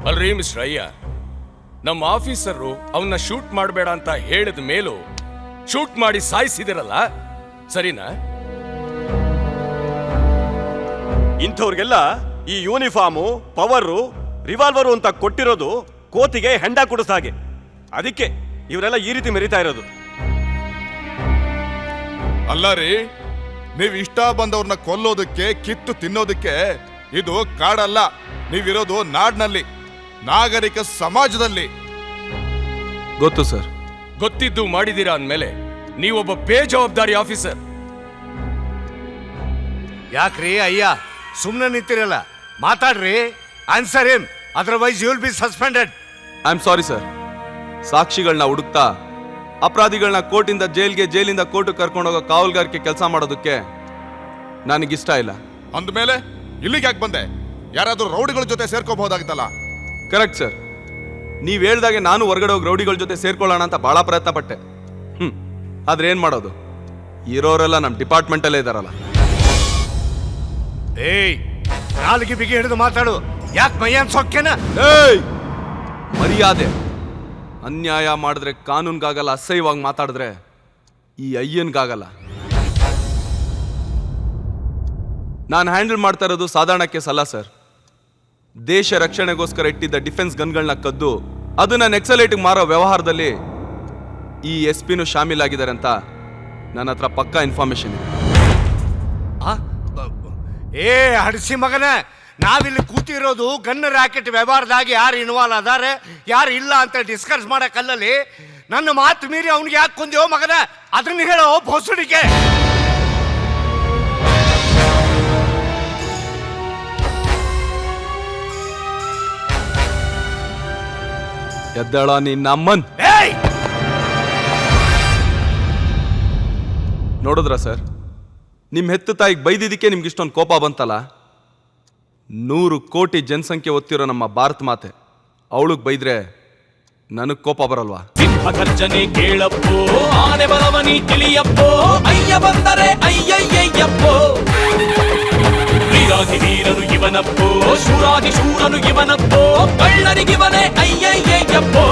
ಅಲ್ರಿ ಮಿಸ್ಟರ್ ಅಯ್ಯ, ನಮ್ಮ ಆಫೀಸರು ಅವನ್ನ ಶೂಟ್ ಮಾಡಬೇಡ ಅಂತ ಹೇಳಿದ ಮೇಲೂ ಶೂಟ್ ಮಾಡಿ ಸಾಯಿಸಿದಿರಲ್ಲ, ಸರಿನಾ? ಇಂಥವ್ರಿಗೆಲ್ಲ ಈ ಯೂನಿಫಾರ್ಮು, ಪವರು, ರಿವಾಲ್ವರು ಅಂತ ಕೊಟ್ಟಿರೋದು ಕೋತಿಗೆ ಹೆಂಡ ಕುಡಿಸ ಹಾಗೆ. ಅದಕ್ಕೆ ಇವರೆಲ್ಲ ಈ ರೀತಿ ಮೆರಿತಾ ಇರೋದು. ಅಲ್ಲ ರೀ, ನೀವ್ ಇಷ್ಟ ಬಂದವ್ರನ್ನ ಕೊಲ್ಲೋದಕ್ಕೆ, ಕಿತ್ತು ತಿನ್ನೋದಕ್ಕೆ ಇದು ಕಾಡಲ್ಲ. ನೀವಿರೋದು ನಾಡ್ನಲ್ಲಿ, ನಾಗರಿಕ ಸಮಾಜದಲ್ಲಿ. ಗೊತ್ತು ಸರ್. ಗೊತ್ತಿದ್ದು ಮಾಡಿದೀರಾ ಅಂದ್ಮೇಲೆ ನೀವೊಬ್ಬ ಬೇಜವಾಬ್ದಾರಿ ಆಫೀಸರ್. ಯಾಕ್ರಿ ಅಯ್ಯ ಸುಮ್ಮನೆ ನಿಂತಿರಲ್ಲ, ಮಾತಾಡ್ರಿ, answer him, otherwise you will be suspended. I am sorry sir. ಸಾಕ್ಷಿಗಳನ್ನ ಹುಡುಕ್ತಾ ಅಪರಾಧಿಗಳನ್ನ ಕೋರ್ಟಿಂದ ಜೈಲ್ಗೆ, ಜೈಲಿಂದ ಕೋರ್ಟ್ ಕರ್ಕೊಂಡೋಗೋ ಕಾವಲ್ಗಾರಿಕೆ ಕೆಲಸ ಮಾಡೋದಕ್ಕೆ ನನಗಿಷ್ಟ ಇಲ್ಲ. ಅಂದ್ಮೇಲೆ ಇಲ್ಲಿಗೆ ಯಾಕೆ ಬಂದೆ? ಯಾರಾದ್ರೂ ರೌಡಿಗಳ ಜೊತೆ ಸೇರ್ಕೋಬಹುದಾಗಿತ್ತಲ್ಲ. Correct sir. ನೀವ್ ಹೇಳ್ದಾಗೆ ನಾನು ಹೊರಗಡೆ ಹೋಗಿ ರೌಡಿಗಳ ಜೊತೆ ಸೇರ್ಕೊಳ್ಳೋಣ ಅಂತ ಬಹಳ ಪ್ರಯತ್ನ ಪಟ್ಟೆ. ಆದ್ರೆ ಏನ್ ಮಾಡೋದು, ಇರೋರೆಲ್ಲ ನಮ್ಮ ಡಿಪಾರ್ಟ್ಮೆಂಟಲ್ಲೇ ಇದಾರಲ್ಲ. ಏಯ್, ನಾಲ್ಗೆ ಬಿಗಿ ಹಿಡಿದು ಮಾತಾಡು. ಯಾಕೆ ಮೈಯಾನ್ ಸೊಕ್ಕೇನ? ಏಯ್, ಮರ್ಯಾದೆ. ಅನ್ಯಾಯ ಮಾಡಿದ್ರೆ ಕಾನೂನ್ಗಾಗಲ್ಲ, ಅಸಹ್ಯವಾಗಿ ಮಾತಾಡಿದ್ರೆ ಈ ಅಯ್ಯನ್ಗಾಗಲ್ಲ. ನಾನು ಹ್ಯಾಂಡಲ್ ಮಾಡ್ತಾ ಇರೋದು ಸಾಧಾರಣ ಕೇಸ್ ಅಲ್ಲ ಸರ್. ದೇಶ ರಕ್ಷಣೆಗೋಸ್ಕರ ಇಟ್ಟಿದ್ದ ಡಿಫೆನ್ಸ್ ಗನ್ಗಳನ್ನ ಕದ್ದು ಅದನ್ನ ನೆಕ್ಸಲೈಟ್ಗೆ ಮಾರೋ ವ್ಯವಹಾರದಲ್ಲಿ ಈ SP ಶಾಮೀಲಾಗಿದ್ದಾರೆ ಅಂತ ನನ್ನ ಹತ್ರ ಪಕ್ಕಾ ಇನ್ಫಾರ್ಮೇಶನ್ ಇದೆ. ಏ ಹಡಿಸಿ ಮಗನ, ನಾವಿಲ್ಲಿ ಕೂತಿರೋದು ಗನ್ ರಾಕೆಟ್ ವ್ಯವಹಾರದಾಗ ಯಾರು ಇನ್ವಾಲ್ವ್ ಅದಾರೆ, ಯಾರು ಇಲ್ಲ ಅಂತ ಡಿಸ್ಕಸ್ ಮಾಡಕ್ಕಲ್ಲಲ್ಲಿ. ನನ್ನ ಮಾತು ಮೀರಿ ಅವ್ನಿಗೆ ಯಾಕೆ ಕೊಂದೇವೋ ಮಗನ, ಅದನ್ನ ಹೇಳೋ ಭೋಸುಡಿಕೆ. ಎದ್ದಳ ನಿನ್ನ ಅಮ್ಮನ್. ನೋಡಿದ್ರ ಸರ್, ನಿಮ್ ಹೆತ್ತ ತಾಯಿಗೆ ಬೈದಿದ್ದಕ್ಕೆ ನಿಮ್ಗೆ ಇಷ್ಟೊಂದು ಕೋಪ ಬಂತಲ್ಲ. 100 ಕೋಟಿ ಜನಸಂಖ್ಯೆ ಒತ್ತಿರೋ ನಮ್ಮ ಭಾರತ ಮಾತೆ, ಅವಳಿಗೆ ಬೈದ್ರೆ ನನಗ್ ಕೋಪ ಬರಲ್ವಾ? ಗರ್ಜನೆ ಕೇಳಪ್ಪೋ, ಆನೆ ಬಲವನಿ ತಿಳಿಯಪ್ಪೋ, ಅಯ್ಯ ಬಂದರೆ ಅಯ್ಯಯ್ಯಯ್ಯಪ್ಪೋ. ವೀರಾದಿ ವೀರನು ಇವನಪ್ಪೋ, ಶೂರಾದಿ ಶೂರನು ಇವನಪ್ಪೋ, ಕಳ್ಳನಿಗಿವನೇ ಅಯ್ಯಯ್ಯಯ್ಯಪ್ಪೋ.